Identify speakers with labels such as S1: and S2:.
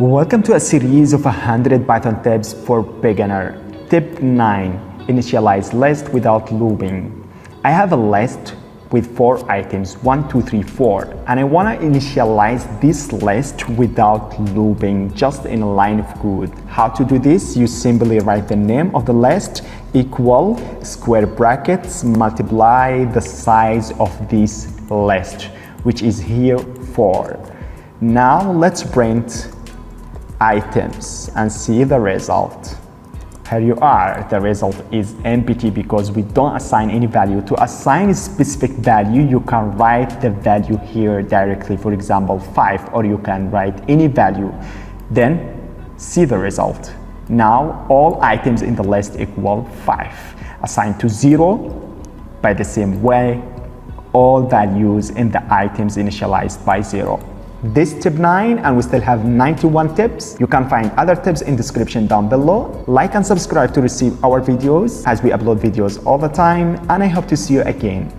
S1: Welcome to a series of 100 Python tips for beginner. Tip 9. Initialize list without looping. I have a list with 4 items, 1, 2, 3, 4, and I want to initialize this list without looping, just in a line of code. How to do this? You simply write the name of the list equal square brackets multiply the size of this list, which is here 4. Now let's print items and see the result. Here you are. The result is empty because we don't assign any value. To assign a specific value, you can write the value here directly, for example 5, or you can write any value. Then see the result. Now all items in the list equal 5. Assigned to 0 by the same way, all values in the items initialized by 0. This tip 9, and we still have 91 tips. You can find other tips in description down below. Like and subscribe to receive our videos as we upload videos all the time, and I hope to see you again.